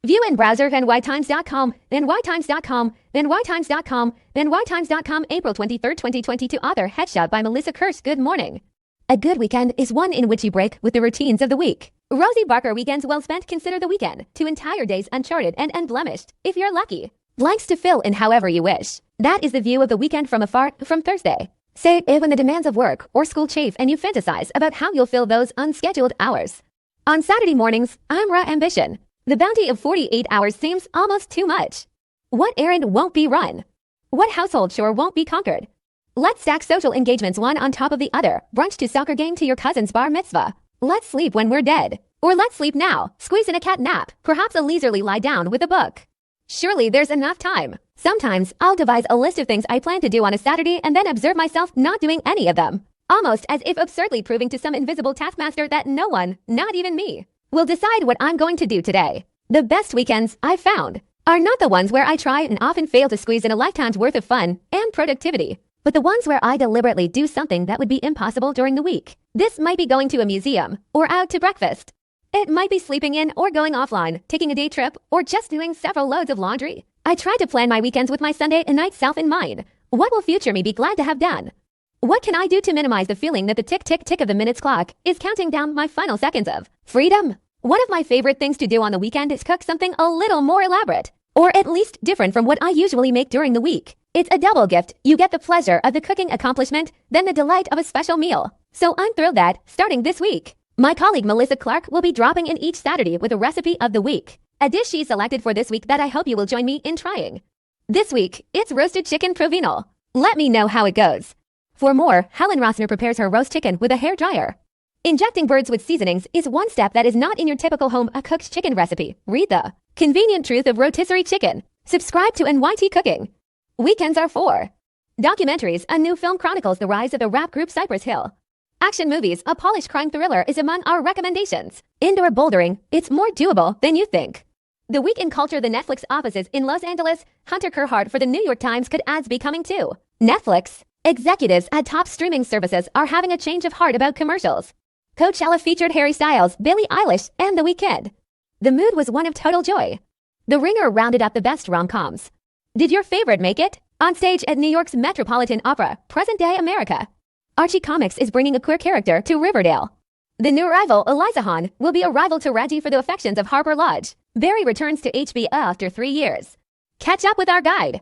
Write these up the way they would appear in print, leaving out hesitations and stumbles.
View in browser then ytimes.com, then ytimes.com, then ytimes.com, then ytimes.com. April 23rd, 2022. Author Headshot by Melissa Kirsch. Good morning. A good weekend is one in which you break with the routines of the week. Rosie Barker. Weekends well spent. Consider the weekend 2 entire days uncharted and unblemished, if you're lucky. Blanks to fill in however you wish. That is the view of the weekend from afar from Thursday. Say it when the demands of work or school chafe and you fantasize about how you'll fill those unscheduled hours. On Saturday mornings, I'm raw ambition. The bounty of 48 hours seems almost too much. What errand won't be run? What household chore won't be conquered? Let's stack social engagements one on top of the other. Brunch to soccer game to your cousin's bar mitzvah. Let's sleep when we're dead. Or let's sleep now. Squeeze in a cat nap. Perhaps a leisurely lie down with a book. Surely there's enough time. Sometimes I'll devise a list of things I plan to do on a Saturday and then observe myself not doing any of them. Almost as if absurdly proving to some invisible taskmaster that no one, not even me, will decide what I'm going to do today. The best weekends I've found are not the ones where I try and often fail to squeeze in a lifetime's worth of fun and productivity, but the ones where I deliberately do something that would be impossible during the week. This might be going to a museum or out to breakfast. It might be sleeping in or going offline, taking a day trip, or just doing several loads of laundry. I try to plan my weekends with my Sunday and night self in mind. What will future me be glad to have done? What can I do to minimize the feeling that the tick tick tick of the minute's clock is counting down my final seconds of freedom? One of my favorite things to do on the weekend is cook something a little more elaborate, or at least different from what I usually make during the week. It's a double gift. You get the pleasure of the cooking accomplishment, then the delight of a special meal. So I'm thrilled that, starting this week, my colleague Melissa Clark will be dropping in each Saturday with a recipe of the week. A dish she selected for this week that I hope you will join me in trying. This week, it's roasted chicken provenal. Let me know how it goes. For more, Helen Rossner prepares her roast chicken with a hair dryer. Injecting birds with seasonings is one step that is not in your typical home a cooked chicken recipe. Read the convenient truth of rotisserie chicken. Subscribe to NYT Cooking. Weekends are for documentaries. A new film chronicles the rise of the rap group Cypress Hill. Action movies. A polished crime thriller is among our recommendations. Indoor bouldering. It's more doable than you think. The week in culture. The Netflix offices in Los Angeles. Hunter Kerhart for the New York Times. Could ads be coming too? Netflix executives at top streaming services are having a change of heart about commercials. Coachella featured Harry Styles, Billie Eilish, and The Weeknd. The mood was one of total joy. The Ringer rounded up the best rom-coms. Did your favorite make it? On stage at New York's Metropolitan Opera, present-day America. Archie Comics is bringing a queer character to Riverdale. The new rival, Eliza Hahn, will be a rival to Reggie for the affections of Harper Lodge. Barry returns to HBO after 3 years. Catch up with our guide.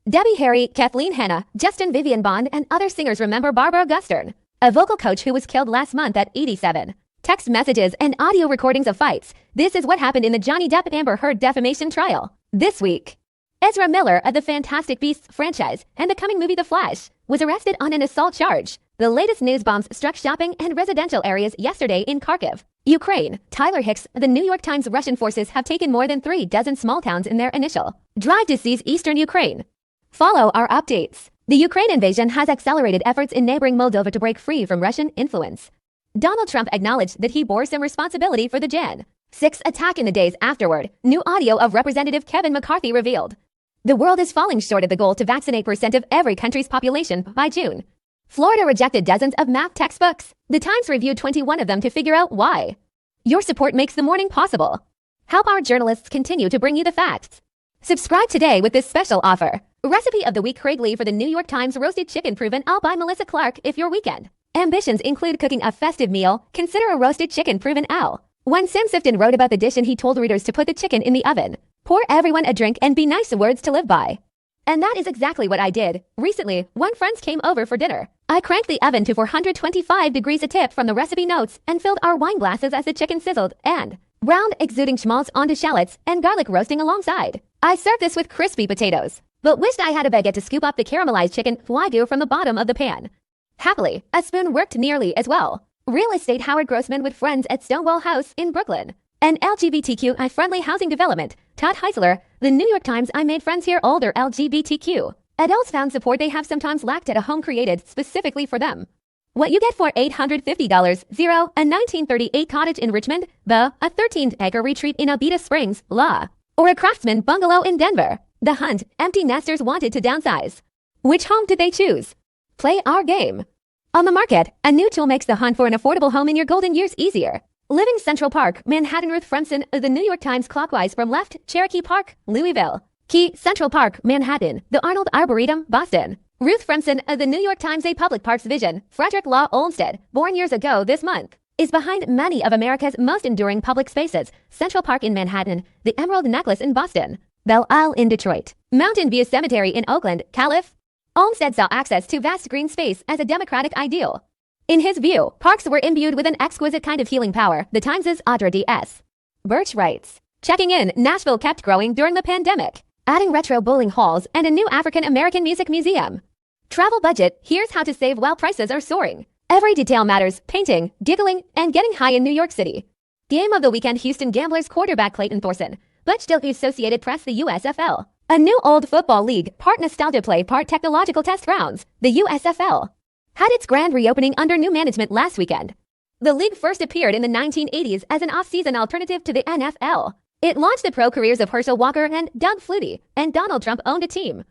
Debbie Harry, Kathleen Hanna, Justin Vivian Bond, and other singers remember Barbara Gustern, a vocal coach who was killed last month at 87. Text messages and audio recordings of fights. This is what happened in the Johnny Depp Amber Heard defamation trial. This week, Ezra Miller of the Fantastic Beasts franchise and the coming movie The Flash was arrested on an assault charge. The latest news bombs struck shopping and residential areas yesterday in Kharkiv, Ukraine. Tyler Hicks, the New York Times. Russian forces have taken more than 3 dozen small towns in their initial drive to seize eastern Ukraine. Follow our updates. The Ukraine invasion has accelerated efforts in neighboring Moldova to break free from Russian influence. Donald Trump acknowledged that he bore some responsibility for the Jan 6 attack in the days afterward. New audio of Representative Kevin McCarthy revealed. The world is falling short of the goal to vaccinate % of every country's population by June. Florida rejected dozens of math textbooks. The Times reviewed 21 of them to figure out why. Your support makes the morning possible. Help our journalists continue to bring you the facts. Subscribe today with this special offer. Recipe of the week. Craig Lee for the New York Times. Roasted chicken provenal by Melissa Clark. If your weekend ambitions include cooking a festive meal, consider a roasted chicken provenal. When Sam Sifton wrote about the dish and he told readers to put the chicken in the oven, pour everyone a drink and be nice. Words to live by. And that is exactly what I did. Recently, when friends came over for dinner, I cranked the oven to 425 degrees a tip from the recipe notes and filled our wine glasses as the chicken sizzled and browned, exuding schmaltz onto shallots and garlic roasting alongside. I served this with crispy potatoes, but wished I had a baguette to scoop up the caramelized chicken wagyu from the bottom of the pan. Happily, a spoon worked nearly as well. Real estate Howard Grossman with friends at Stonewall House in Brooklyn. An LGBTQI-friendly housing development. Todd Heisler, the New York Times. I made friends here. Older LGBTQ adults found support they have sometimes lacked at a home created specifically for them. What you get for $850. 0. A 1938 cottage in Richmond. The. A 13-acre retreat in Abita Springs. La. Or a craftsman bungalow in Denver. The Hunt. Empty nesters wanted to downsize. Which home did they choose? Play our game. On the market, a new tool makes the hunt for an affordable home in your golden years easier. Living Central Park, Manhattan. Ruth Fremson of the New York Times. Clockwise from left, Cherokee Park, Louisville. Key, Central Park, Manhattan. The Arnold Arboretum, Boston. Ruth Fremson of the New York Times. A public parks vision. Frederick Law Olmsted, born years ago this month, is behind many of America's most enduring public spaces. Central Park in Manhattan, the Emerald Necklace in Boston, Belle Isle in Detroit, Mountain View Cemetery in Oakland, Calif. Olmsted saw access to vast green space as a democratic ideal. In his view, parks were imbued with an exquisite kind of healing power. The Times' Audra D.S. Birch writes, checking in, Nashville kept growing during the pandemic, adding retro bowling halls and a new African-American music museum. Travel budget, here's how to save while prices are soaring. Every detail matters, painting, giggling, and getting high in New York City. Game of the weekend, Houston Gamblers quarterback Clayton Thorson, but still the Associated Press. The USFL. A new old football league, part nostalgia play, part technological test rounds. The USFL had its grand reopening under new management last weekend. The league first appeared in the 1980s as an off-season alternative to the NFL. It launched the pro careers of Herschel Walker and Doug Flutie, and Donald Trump owned a team.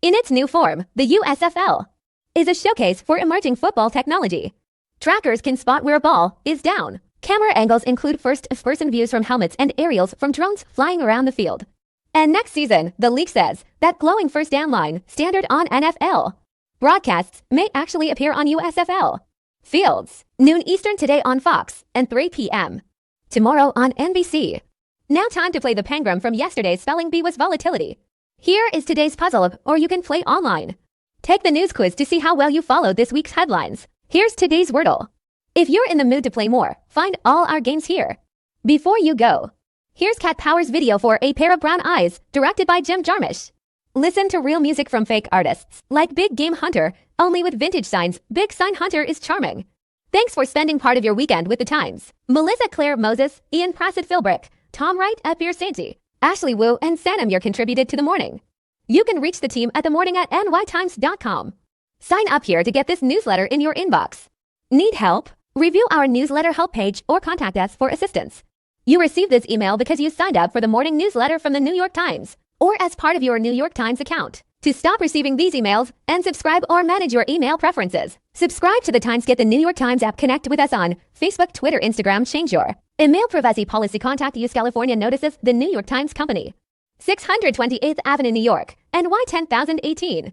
In its new form, the USFL is a showcase for emerging football technology. Trackers can spot where a ball is down. Camera angles include first-person views from helmets and aerials from drones flying around the field. And next season, the league says that glowing first down line, standard on NFL broadcasts, may actually appear on USFL fields. Noon Eastern today on Fox and 3 p.m. tomorrow on NBC. Now time to play the Pengram from yesterday's Spelling Bee was volatility. Here is today's puzzle, or you can play online. Take the news quiz to see how well you followed this week's headlines. Here's today's Wordle. If you're in the mood to play more, find all our games here. Before you go, here's Cat Power's video for A Pair of Brown Eyes, directed by Jim Jarmusch. Listen to real music from fake artists, like Big Game Hunter, only with vintage signs. Big Sign Hunter is charming. Thanks for spending part of your weekend with the Times. Melissa Claire Moses, Ian Prassett Philbrick, Tom Wright, Apir Santi, Ashley Wu, and Sanam Muir contributed to The Morning. You can reach the team at themorning@nytimes.com. Sign up here to get this newsletter in your inbox. Need help? Review our newsletter help page or contact us for assistance. You received this email because you signed up for the morning newsletter from the New York Times, or as part of your New York Times account. To stop receiving these emails and subscribe or manage your email preferences, subscribe to the Times. Get the New York Times app. Connect with us on Facebook, Twitter, Instagram. Change your email privacy policy. Contact us. California notices the New York Times Company. 628th Avenue, New York, NY 10018.